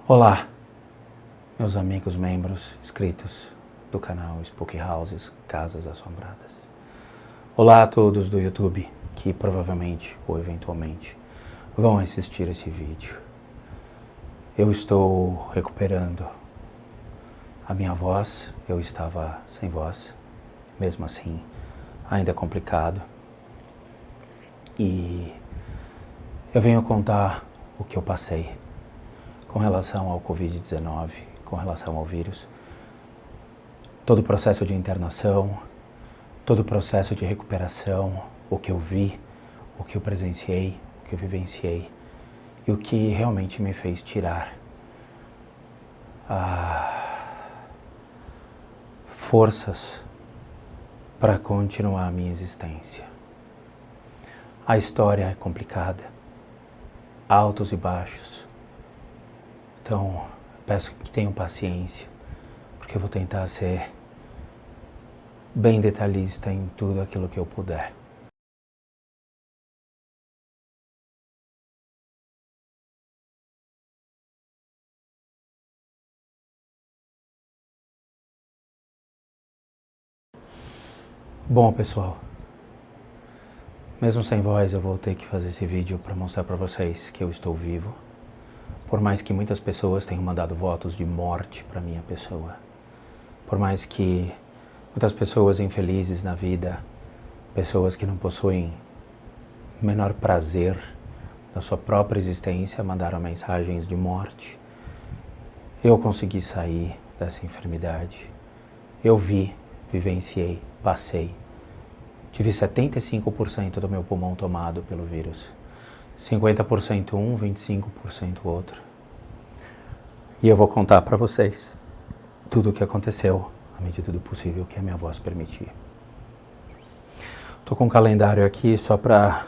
Olá, meus amigos membros inscritos do canal Spooky Houses, Casas Assombradas. Olá a todos do YouTube que provavelmente ou eventualmente vão assistir esse vídeo. Eu estou recuperando a minha voz, eu estava sem voz, mesmo assim ainda é complicado. E eu venho contar o que eu passei com relação ao Covid-19, com relação ao vírus. Todo o processo de internação, todo o processo de recuperação, o que eu vi, o que eu presenciei, o que eu vivenciei e o que realmente me fez tirar forças para continuar a minha existência. A história é complicada, altos e baixos. Então, peço que tenham paciência, porque eu vou tentar ser bem detalhista em tudo aquilo que eu puder. Bom, pessoal, mesmo sem voz, eu vou ter que fazer esse vídeo para mostrar para vocês que eu estou vivo. Por mais que muitas pessoas tenham mandado votos de morte para minha pessoa, por mais que muitas pessoas infelizes na vida, pessoas que não possuem o menor prazer da sua própria existência, mandaram mensagens de morte, eu consegui sair dessa enfermidade. Eu vi, vivenciei, passei. Tive 75% do meu pulmão tomado pelo vírus. 50% um, 25% outro. E eu vou contar para vocês tudo o que aconteceu, à medida do possível que a minha voz permitir. Tô com um calendário aqui só para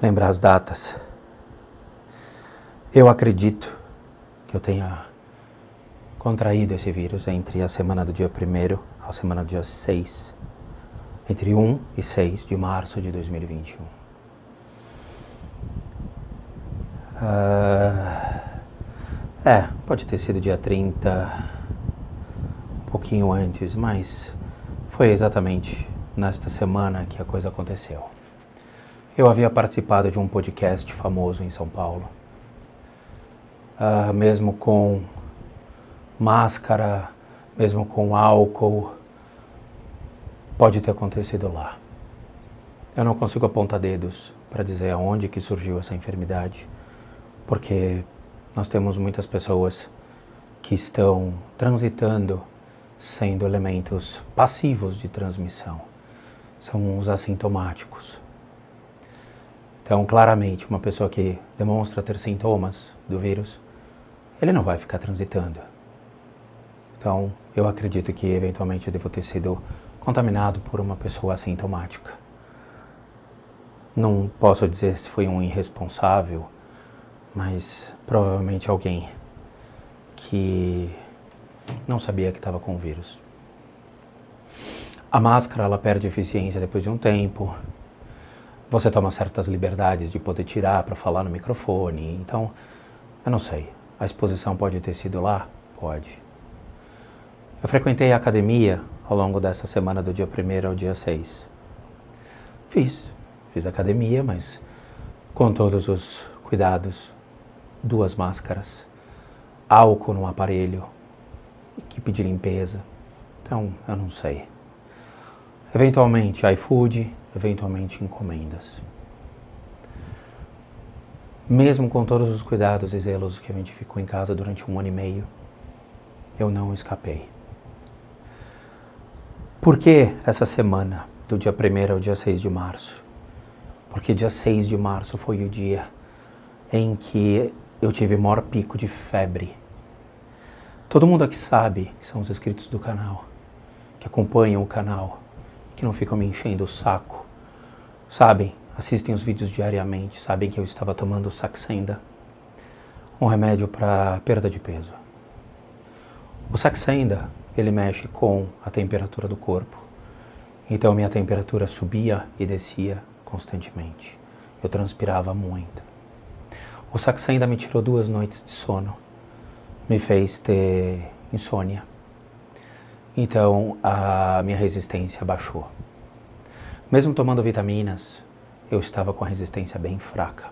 lembrar as datas. Eu acredito que eu tenha contraído esse vírus entre a semana do dia 1º à semana do dia 6, entre 1 e 6 de março de 2021. Pode ter sido dia 30, um pouquinho antes, mas foi exatamente nesta semana que a coisa aconteceu. Eu havia participado de um podcast famoso em São Paulo, mesmo com máscara, mesmo com álcool, pode ter acontecido lá. Eu não consigo apontar dedos para dizer aonde que surgiu essa enfermidade, porque nós temos muitas pessoas que estão transitando sendo elementos passivos de transmissão. São os assintomáticos. Então, claramente, uma pessoa que demonstra ter sintomas do vírus, ele não vai ficar transitando. Então, eu acredito que eventualmente eu devo ter sido contaminado por uma pessoa assintomática. Não posso dizer se foi um irresponsável, mas provavelmente alguém que não sabia que estava com o vírus. A máscara, ela perde eficiência depois de um tempo. Você toma certas liberdades de poder tirar para falar no microfone. Então, eu não sei. A exposição pode ter sido lá? Pode. Eu frequentei a academia ao longo dessa semana do dia 1º ao dia 6. Fiz academia, mas com todos os cuidados. 2 máscaras, álcool no aparelho, equipe de limpeza. Então, eu não sei. Eventualmente iFood, eventualmente encomendas. Mesmo com todos os cuidados e zelos que a gente ficou em casa durante 1 ano e meio, eu não escapei. Por que essa semana, do dia 1º ao dia 6 de março? Porque dia 6 de março foi o dia em que eu tive o maior pico de febre. Todo mundo aqui sabe, que são os inscritos do canal, que acompanham o canal, que não ficam me enchendo o saco, sabem, assistem os vídeos diariamente, sabem que eu estava tomando Saxenda, um remédio para perda de peso. O Saxenda, ele mexe com a temperatura do corpo, então minha temperatura subia e descia constantemente. Eu transpirava muito. O Saxenda me tirou 2 noites de sono, me fez ter insônia. Então a minha resistência baixou. Mesmo tomando vitaminas, eu estava com a resistência bem fraca.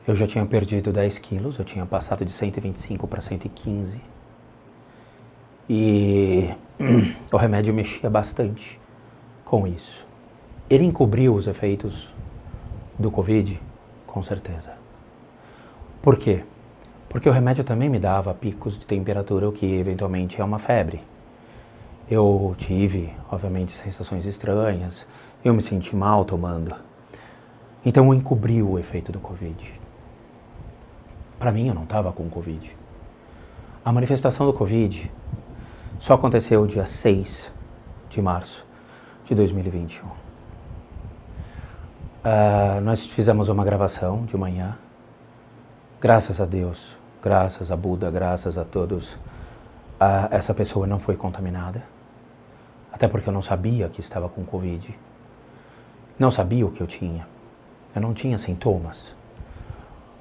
Eu já tinha perdido 10 quilos, eu tinha passado de 125 para 115. E o remédio mexia bastante com isso. Ele encobriu os efeitos do Covid, com certeza. Por quê? Porque o remédio também me dava picos de temperatura, o que eventualmente é uma febre. Eu tive, obviamente, sensações estranhas, eu me senti mal tomando. Então encobriu o efeito do Covid. Para mim, eu não estava com Covid. A manifestação do Covid só aconteceu dia 6 de março de 2021. Nós fizemos uma gravação de manhã. Graças a Deus, graças a Buda, graças a todos, essa pessoa não foi contaminada. Até porque eu não sabia que estava com Covid. Não sabia o que eu tinha. Eu não tinha sintomas.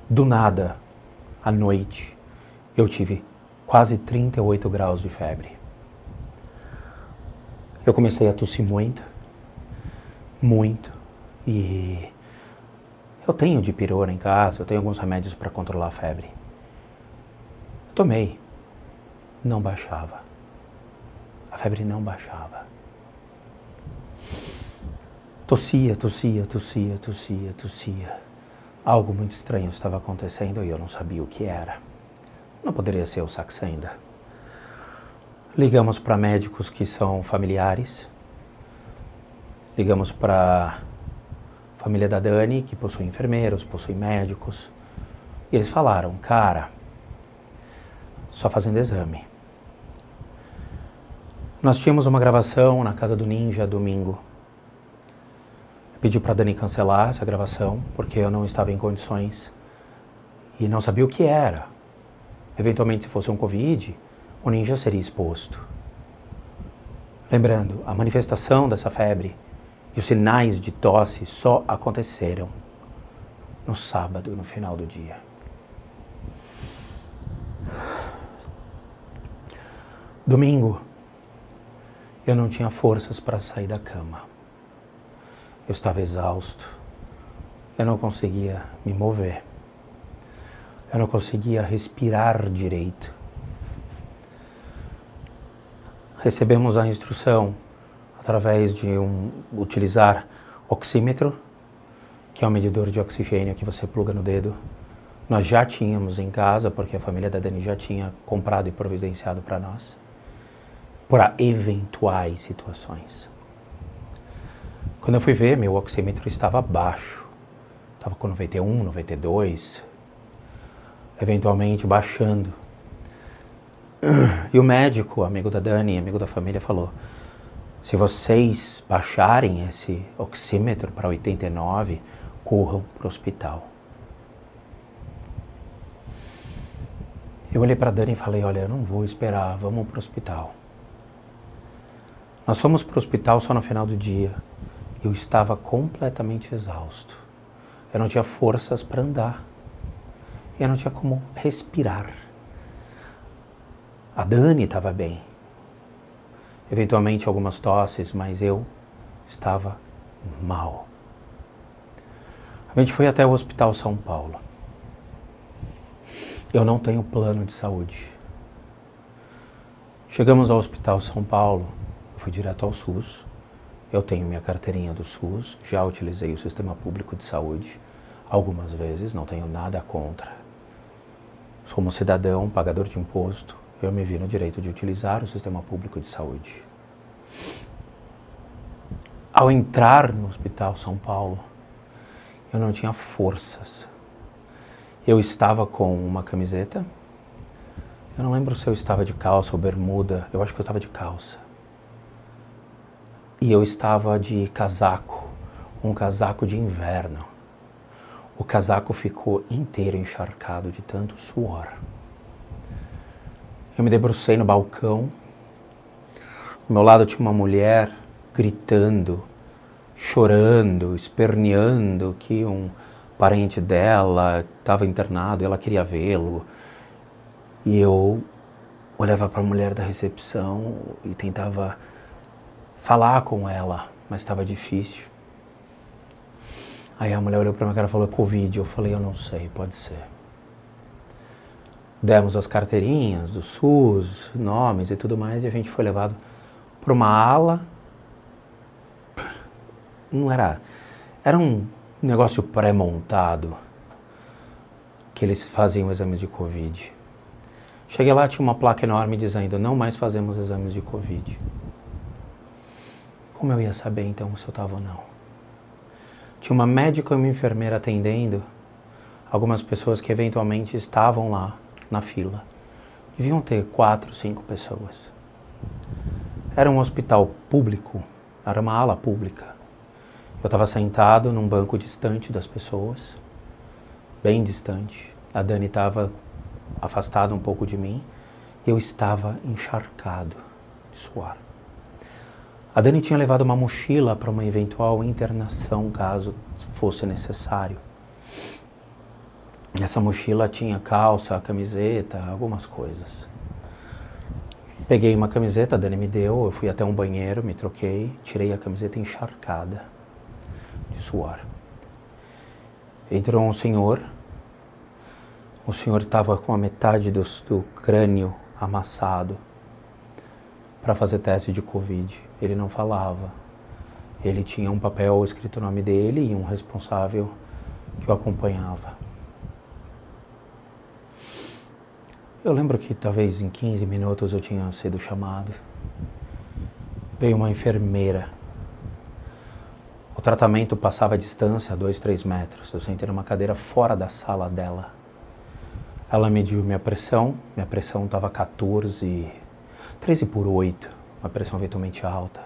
Do nada, à noite, eu tive quase 38 graus de febre. Eu comecei a tossir muito, e eu tenho dipirona em casa, eu tenho alguns remédios para controlar a febre. Tomei, não baixava. A febre não baixava. Tossia. Algo muito estranho estava acontecendo e eu não sabia o que era. Não poderia ser o Saxenda. Ligamos para médicos que são familiares. Ligamos para a família da Dani, que possui enfermeiros, possui médicos. E eles falaram, cara, só fazendo exame. Nós tínhamos uma gravação na casa do Ninja domingo. Pedi para a Dani cancelar essa gravação, porque eu não estava em condições e não sabia o que era. Eventualmente, se fosse um Covid, o Ninja seria exposto. Lembrando, a manifestação dessa febre e os sinais de tosse só aconteceram no sábado, no final do dia. Domingo, eu não tinha forças para sair da cama. Eu estava exausto, eu não conseguia me mover, eu não conseguia respirar direito. Recebemos a instrução através de utilizar oxímetro, que é um medidor de oxigênio que você pluga no dedo. Nós já tínhamos em casa, porque a família da Dani já tinha comprado e providenciado para nós, para eventuais situações. Quando eu fui ver, meu oxímetro estava baixo. Estava com 91, 92, eventualmente baixando. E o médico, amigo da Dani, amigo da família, falou, se vocês baixarem esse oxímetro para 89, corram para o hospital. Eu olhei para a Dani e falei, olha, eu não vou esperar, vamos para o hospital. Nós fomos para o hospital só no final do dia. Eu estava completamente exausto. Eu não tinha forças para andar. Eu não tinha como respirar. A Dani estava bem. Eventualmente algumas tosses, mas eu estava mal. A gente foi até o Hospital São Paulo. Eu não tenho plano de saúde. Chegamos ao Hospital São Paulo, eu fui direto ao SUS. Eu tenho minha carteirinha do SUS, já utilizei o Sistema Público de Saúde algumas vezes, não tenho nada contra. Sou um cidadão, pagador de imposto, eu me vi no direito de utilizar o Sistema Público de Saúde. Ao entrar no Hospital São Paulo, eu não tinha forças. Eu estava com uma camiseta, eu não lembro se eu estava de calça ou bermuda, eu acho que eu estava de calça. E eu estava de casaco, um casaco de inverno. O casaco ficou inteiro encharcado de tanto suor. Eu me debrucei no balcão. Ao meu lado tinha uma mulher gritando, chorando, esperneando que um parente dela estava internado e ela queria vê-lo. E eu olhava para a mulher da recepção e tentava falar com ela, mas estava difícil. Aí a mulher olhou para minha cara e falou, Covid. Eu falei, eu não sei, pode ser. Demos as carteirinhas do SUS, nomes e tudo mais, e a gente foi levado para uma ala. Não era... Era um negócio pré-montado que eles faziam exames de Covid. Cheguei lá, tinha uma placa enorme dizendo, não mais fazemos exames de Covid. Como eu ia saber então se eu estava ou não? Tinha uma médica e uma enfermeira atendendo algumas pessoas que eventualmente estavam lá na fila. Deviam ter 4, 5 pessoas. Era um hospital público, era uma ala pública. Eu estava sentado num banco distante das pessoas, bem distante. A Dani estava afastada um pouco de mim. Eu estava encharcado de suor. A Dani tinha levado uma mochila para uma eventual internação, caso fosse necessário. Essa mochila tinha calça, camiseta, algumas coisas. Peguei uma camiseta, a Dani me deu, eu fui até um banheiro, me troquei, tirei a camiseta encharcada de suor. Entrou um senhor, o senhor estava com a metade do crânio amassado para fazer teste de Covid. Ele não falava, ele tinha um papel escrito o nome dele e um responsável que o acompanhava. Eu lembro que talvez em 15 minutos eu tinha sido chamado. Veio uma enfermeira. O tratamento passava a distância, 2, 3 metros. Eu sentei numa cadeira fora da sala dela. Ela mediu minha pressão estava 13/8, uma pressão eventualmente alta.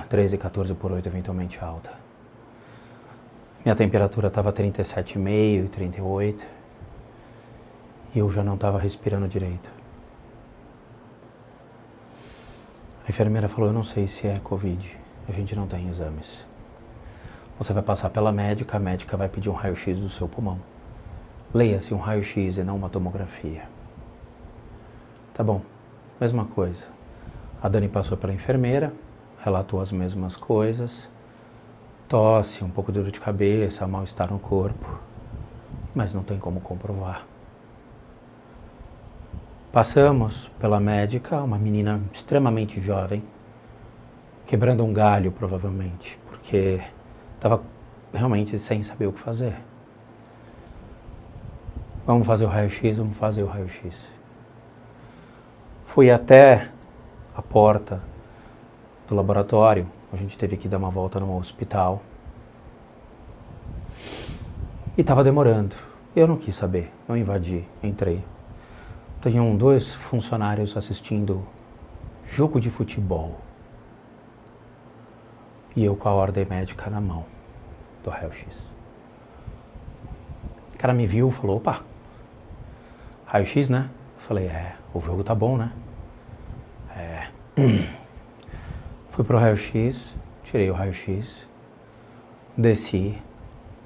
13, 14/8 eventualmente alta. Minha temperatura estava 37,5 e 38. E eu já não estava respirando direito. A enfermeira falou, eu não sei se é Covid, a gente não tem exames. Você vai passar pela médica, a médica vai pedir um raio-x do seu pulmão. Leia-se um raio-x e não uma tomografia. Tá bom, mesma coisa. A Dani passou pela enfermeira, relatou as mesmas coisas. Tosse, um pouco de dor de cabeça, mal-estar no corpo. Mas não tem como comprovar. Passamos pela médica, uma menina extremamente jovem, quebrando um galho provavelmente, porque estava realmente sem saber o que fazer. Vamos fazer o raio-x. Fui até a porta do laboratório, a gente teve que dar uma volta no hospital. E estava demorando. Eu não quis saber, eu invadi, entrei. Tinham 2 funcionários assistindo jogo de futebol. E eu com a ordem médica na mão do raio-x. O cara me viu e falou, opa, raio-x, né? Eu falei, o jogo tá bom, né? Fui pro raio-x, tirei o raio-x, desci,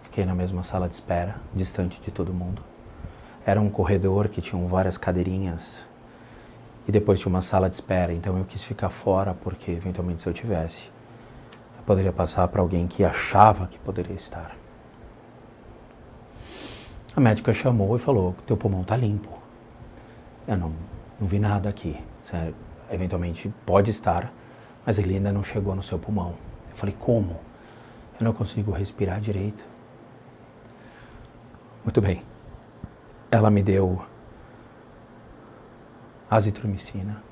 fiquei na mesma sala de espera, distante de todo mundo. Era um corredor que tinha várias cadeirinhas e depois tinha uma sala de espera, então eu quis ficar fora porque eventualmente se eu tivesse, eu poderia passar para alguém que achava que poderia estar. A médica chamou e falou, teu pulmão tá limpo. Eu não vi nada aqui. Você, eventualmente pode estar, mas ele ainda não chegou no seu pulmão. Eu falei, como? Eu não consigo respirar direito. Muito bem. Ela me deu azitromicina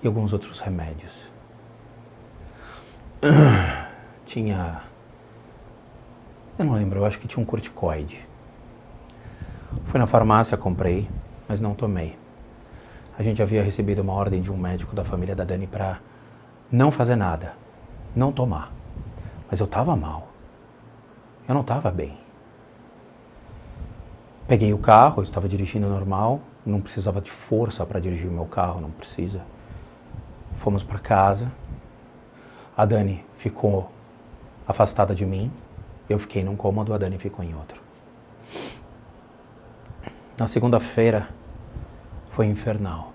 e alguns outros remédios. Tinha... Eu não lembro, eu acho que tinha um corticoide. Fui na farmácia, comprei, mas não tomei. A gente havia recebido uma ordem de um médico da família da Dani para não fazer nada, não tomar. Mas eu estava mal. Eu não estava bem. Peguei o carro, eu estava dirigindo normal, não precisava de força para dirigir o meu carro, não precisa. Fomos para casa. A Dani ficou afastada de mim. Eu fiquei num cômodo, a Dani ficou em outro. Na segunda-feira foi infernal.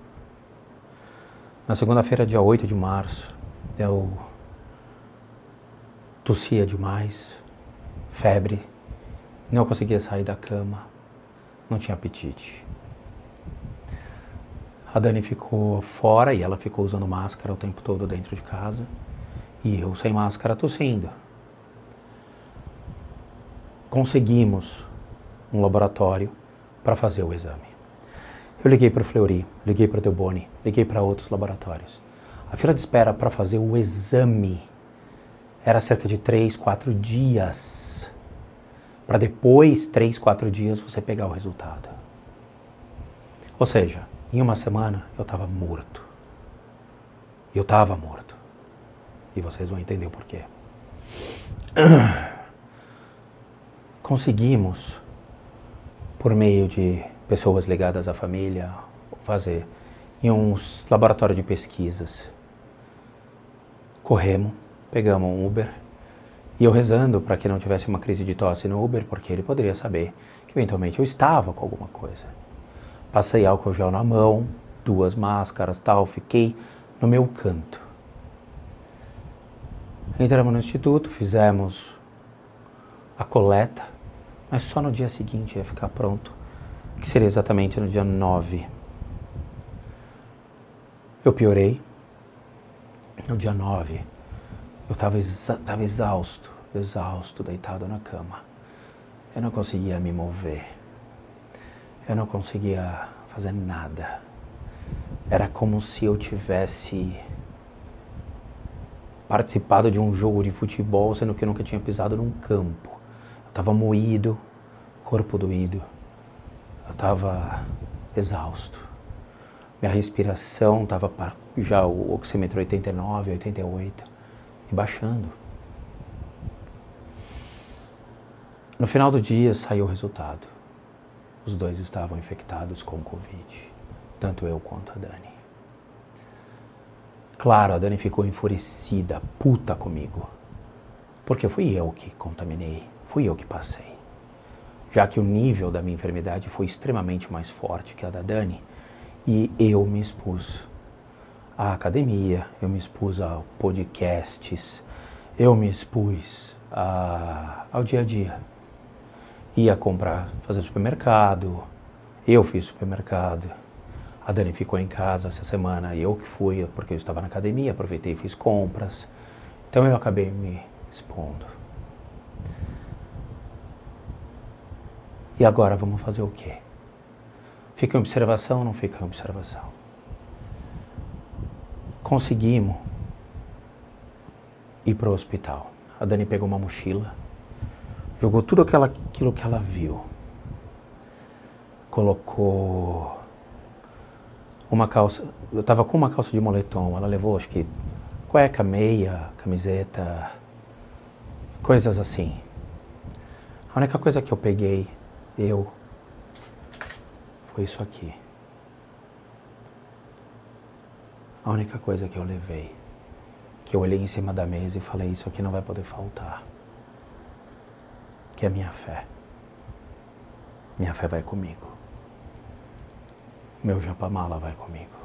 Na segunda-feira, dia 8 de março, eu tossia demais, febre, não conseguia sair da cama, não tinha apetite. A Dani ficou fora e ela ficou usando máscara o tempo todo dentro de casa e eu sem máscara tossindo. Conseguimos um laboratório para fazer o exame. Eu liguei para o Fleury, liguei para o Delboni, liguei para outros laboratórios. A fila de espera para fazer o exame era cerca de 3, 4 dias. Para depois, 3, 4 dias, você pegar o resultado. Ou seja, em uma semana eu estava morto. Eu estava morto. E vocês vão entender o porquê. Conseguimos, por meio de pessoas ligadas à família, fazer em uns laboratórios de pesquisas. Corremos, pegamos um Uber e eu rezando para que não tivesse uma crise de tosse no Uber, porque ele poderia saber que eventualmente eu estava com alguma coisa. Passei álcool gel na mão, 2 máscaras, tal, fiquei no meu canto. Entramos no instituto, fizemos a coleta, mas só no dia seguinte ia ficar pronto, que seria exatamente no dia 9. Eu piorei. No dia 9, eu estava exausto, deitado na cama. Eu não conseguia me mover. Eu não conseguia fazer nada. Era como se eu tivesse participado de um jogo de futebol, sendo que eu nunca tinha pisado num campo. Eu estava moído, corpo doído. Eu estava exausto. Minha respiração estava já o oxímetro 89, 88 e baixando. No final do dia saiu o resultado. Os 2 estavam infectados com Covid, tanto eu quanto a Dani. Claro, a Dani ficou enfurecida, puta comigo, porque fui eu que contaminei, fui eu que passei. Já que o nível da minha enfermidade foi extremamente mais forte que a da Dani, e eu me expus à academia, eu me expus a podcasts, eu me expus ao dia a dia. Ia comprar, fazer supermercado, eu fiz supermercado. A Dani ficou em casa essa semana, eu que fui, porque eu estava na academia, aproveitei e fiz compras. Então eu acabei me expondo. E agora vamos fazer o quê? Fica em observação ou não fica em observação? Conseguimos ir para o hospital. A Dani pegou uma mochila, jogou tudo aquilo que ela viu. Colocou uma calça, eu estava com uma calça de moletom, ela levou acho que cueca, meia, camiseta, coisas assim. A única coisa que eu peguei, foi isso aqui. A única coisa que eu levei, que eu olhei em cima da mesa e falei, isso aqui não vai poder faltar, que é a minha fé. Minha fé vai comigo. Meu japamala vai comigo.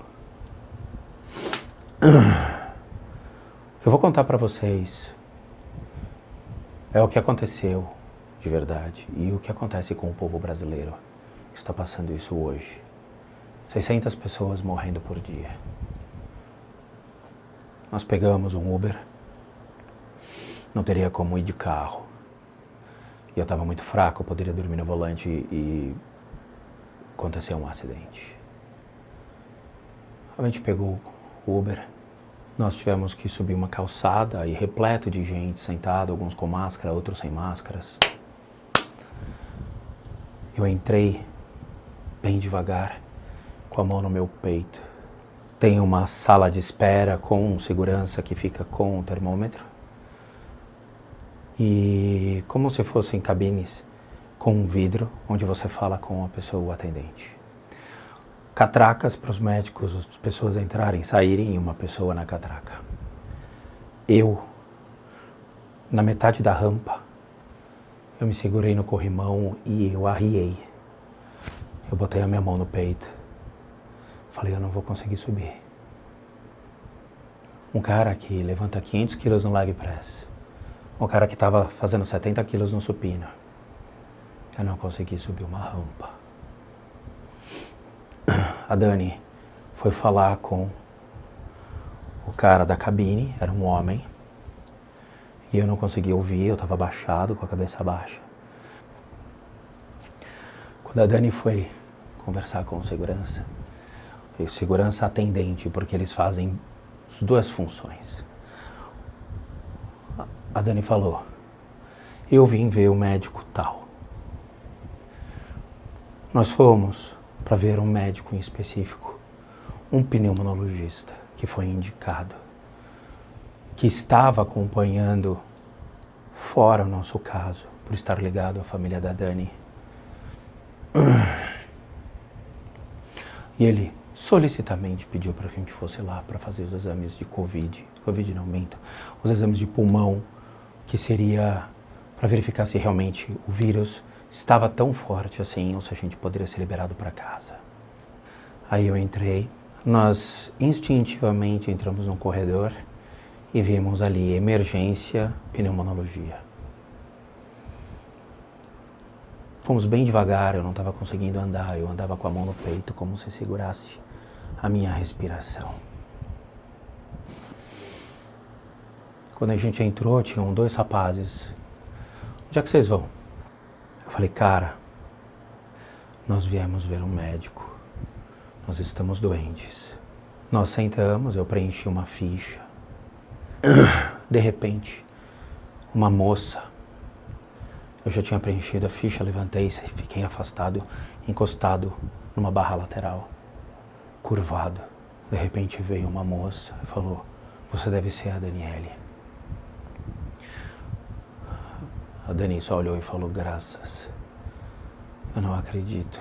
O que eu vou contar para vocês é o que aconteceu de verdade e o que acontece com o povo brasileiro que está passando isso hoje. 600 pessoas morrendo por dia. Nós pegamos um Uber, não teria como ir de carro. E eu estava muito fraco, eu poderia dormir no volante e aconteceu um acidente. A gente pegou o Uber, nós tivemos que subir uma calçada e repleto de gente sentada, alguns com máscara, outros sem máscaras. Eu entrei bem devagar, com a mão no meu peito. Tem uma sala de espera com um segurança que fica com o termômetro. E como se fossem cabines com um vidro, onde você fala com a pessoa, o atendente. Catracas para os médicos, as pessoas entrarem, saírem e uma pessoa na catraca. Eu, na metade da rampa, Eu me segurei no corrimão e eu arriei. Eu botei a minha mão no peito. Falei, eu não vou conseguir subir. Um cara que levanta 500 quilos no leg press. Um cara que estava fazendo 70 quilos no supino. Eu não consegui subir uma rampa. A Dani foi falar com o cara da cabine, era um homem. E eu não conseguia ouvir, eu estava abaixado, com a cabeça baixa. Quando a Dani foi conversar com o segurança atendente, porque eles fazem as duas funções. A Dani falou, eu vim ver o médico tal. Nós fomos para ver um médico em específico, um pneumologista que foi indicado, que estava acompanhando fora o nosso caso, por estar ligado à família da Dani. E ele solicitamente pediu para que a gente fosse lá para fazer os exames de Covid não, minto, os exames de pulmão, que seria para verificar se realmente o vírus estava tão forte assim, ou se a gente poderia ser liberado para casa. Aí eu entrei, nós instintivamente entramos num corredor e vimos ali emergência, pneumologia. Fomos bem devagar, eu não estava conseguindo andar, eu andava com a mão no peito como se segurasse a minha respiração. Quando a gente entrou, tinham 2 rapazes. Onde é que vocês vão? Eu falei, cara, nós viemos ver um médico, nós estamos doentes. Nós sentamos, eu preenchi uma ficha. De repente, uma moça, eu já tinha preenchido a ficha, levantei e fiquei afastado, encostado numa barra lateral, curvado. De repente veio uma moça e falou, você deve ser a Daniele. A Dani só olhou e falou, graças, eu não acredito.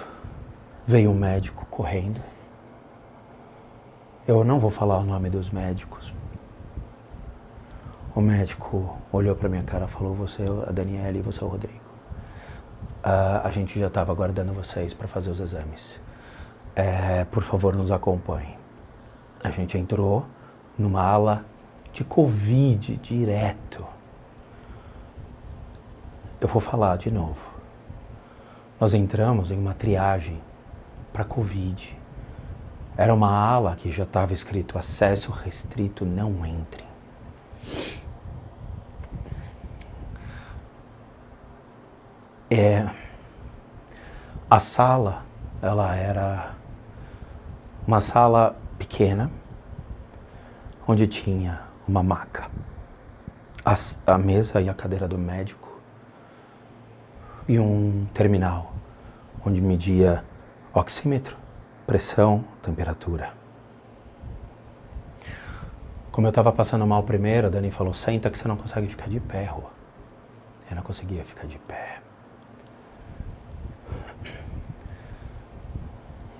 Veio um médico correndo. Eu não vou falar o nome dos médicos. O médico olhou para minha cara e falou, você é a Daniele e você é o Rodrigo. A gente já estava aguardando vocês para fazer os exames. Por favor, nos acompanhem. A gente entrou numa ala de Covid direto. Eu vou falar de novo. Nós entramos em uma triagem para Covid. Era uma ala que já estava escrito acesso restrito, não entre. A sala, ela era uma sala pequena, onde tinha uma maca, a mesa e a cadeira do médico e um terminal, onde media oxímetro, pressão, temperatura. Como eu estava passando mal primeiro, a Dani falou, senta que você não consegue ficar de pé, Rô. Eu não conseguia ficar de pé.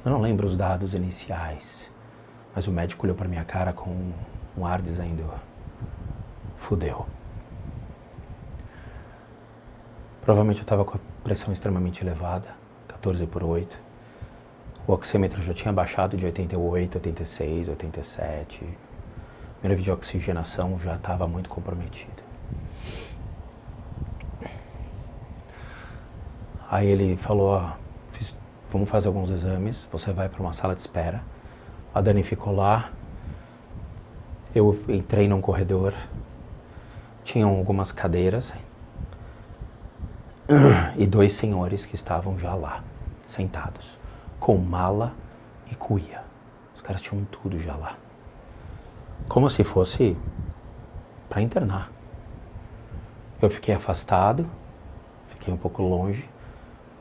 Eu não lembro os dados iniciais, mas o médico olhou para minha cara com um ar dizendo, fudeu. Provavelmente eu estava com a pressão extremamente elevada, 14/8. O oxímetro já tinha baixado de 88, 86, 87. Meu nível de oxigenação já estava muito comprometido. Aí ele falou, vamos fazer alguns exames, você vai para uma sala de espera. A Dani ficou lá, eu entrei num corredor, tinham algumas cadeiras e 2 senhores que estavam já lá, sentados, com mala e cuia. Os caras tinham tudo já lá. Como se fosse para internar. Eu fiquei afastado, fiquei um pouco longe,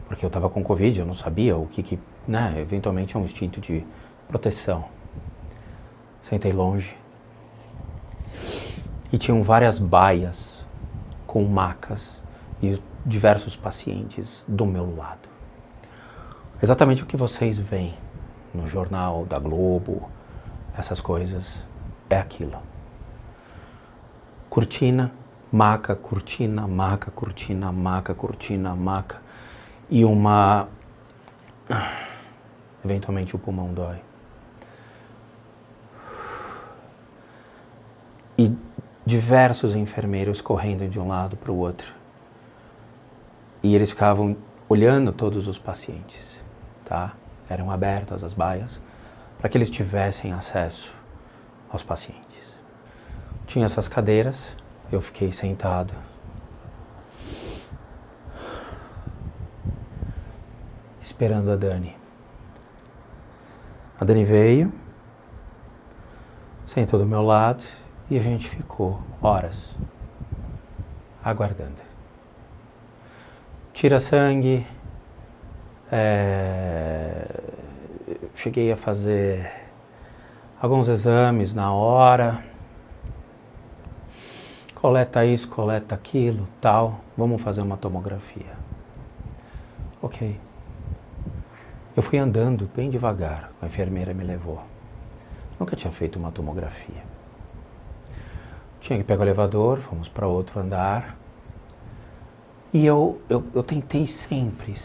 porque eu estava com Covid, eu não sabia o que eventualmente é um instinto de proteção. Sentei longe. E tinham várias baias com macas e diversos pacientes do meu lado. Exatamente o que vocês veem no jornal da Globo, essas coisas, é aquilo. Cortina maca, cortina, maca, cortina, maca, cortina, maca. E eventualmente o pulmão dói. E diversos enfermeiros correndo de um lado para o outro. E eles ficavam olhando todos os pacientes, tá? Eram abertas as baias para que eles tivessem acesso aos pacientes. Tinha essas cadeiras, eu fiquei sentado. Esperando a Dani. A Dani veio, sentou do meu lado e a gente ficou horas aguardando. Tira sangue, cheguei a fazer alguns exames na hora, coleta isso, coleta aquilo, tal, vamos fazer uma tomografia. Ok. Eu fui andando bem devagar, a enfermeira me levou. Nunca tinha feito uma tomografia. Tinha que pegar o elevador, fomos para outro andar. E eu tentei sempre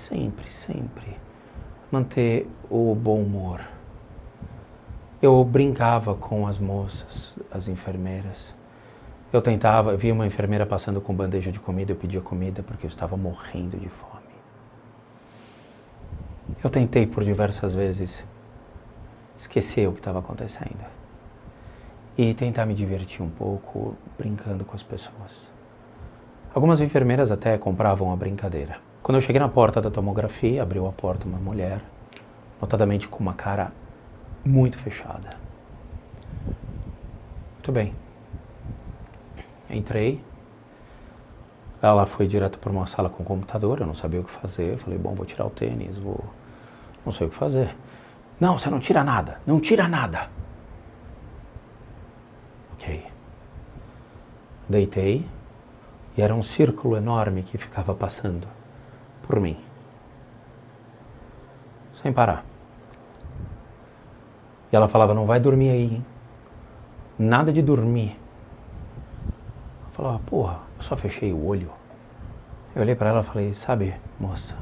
manter o bom humor. Eu brincava com as moças, as enfermeiras. Eu via uma enfermeira passando com bandeja de comida, eu pedia comida porque eu estava morrendo de fome. Eu tentei por diversas vezes esquecer o que estava acontecendo e tentar me divertir um pouco brincando com as pessoas. Algumas enfermeiras até compravam a brincadeira. Quando eu cheguei na porta da tomografia, abriu a porta uma mulher, notadamente com uma cara muito fechada. Muito bem. Entrei. Ela foi direto para uma sala com computador, eu não sabia o que fazer. Eu falei, bom, vou tirar o tênis, não sei o que fazer. Não, você não tira nada, não tira nada. Ok. Deitei e era um círculo enorme que ficava passando por mim. Sem parar. E ela falava, não vai dormir aí, hein? Nada de dormir. Eu falava, porra, eu só fechei o olho. Eu olhei pra ela e falei, sabe, moça,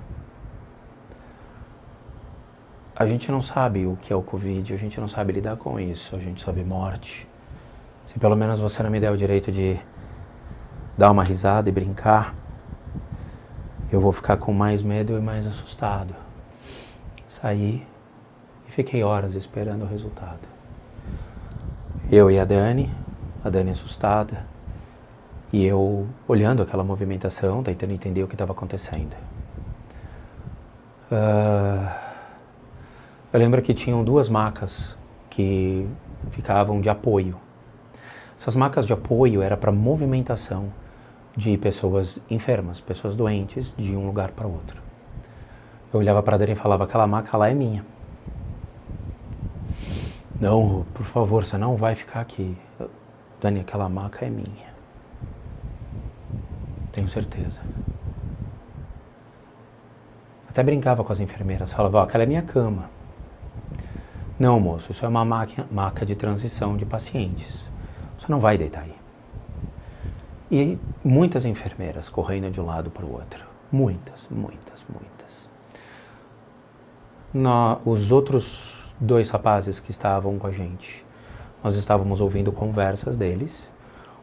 a gente não sabe o que é o Covid, a gente não sabe lidar com isso, a gente só vê morte. Se pelo menos você não me der o direito de dar uma risada e brincar, eu vou ficar com mais medo e mais assustado. Saí e fiquei horas esperando o resultado. Eu e a Dani assustada, e eu olhando aquela movimentação, tentando entender o que estava acontecendo. Eu lembro que tinham 2 macas que ficavam de apoio. Essas macas de apoio era para movimentação de pessoas enfermas, pessoas doentes, de um lugar para outro. Eu olhava para a Dani e falava, aquela maca lá é minha. Não, por favor, você não vai ficar aqui. Dani, aquela maca é minha. Tenho certeza. Até brincava com as enfermeiras, falava, aquela é minha cama. Não, moço, isso é uma maca de transição de pacientes. Você não vai deitar aí. E muitas enfermeiras correndo de um lado para o outro. Muitas. Os outros 2 rapazes que estavam com a gente, nós estávamos ouvindo conversas deles.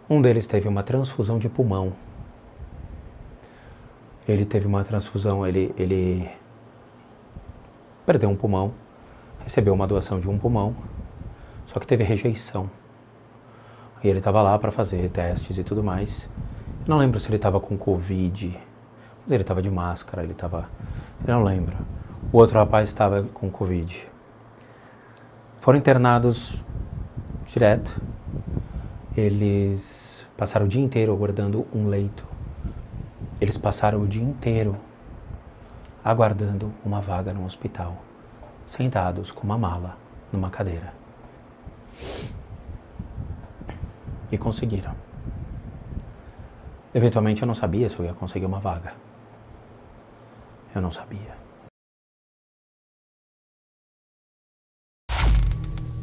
Um deles teve uma transfusão de pulmão. Ele teve uma transfusão, ele perdeu um pulmão, recebeu uma doação de um pulmão, só que teve rejeição. E ele estava lá para fazer testes e tudo mais. Eu não lembro se ele estava com Covid, mas ele estava de máscara, eu não lembro. O outro rapaz estava com Covid. Foram internados direto. Eles passaram o dia inteiro aguardando um leito. Eles passaram o dia inteiro aguardando uma vaga no hospital, sentados com uma mala numa cadeira. E conseguiram. Eventualmente eu não sabia se eu ia conseguir uma vaga. Eu não sabia.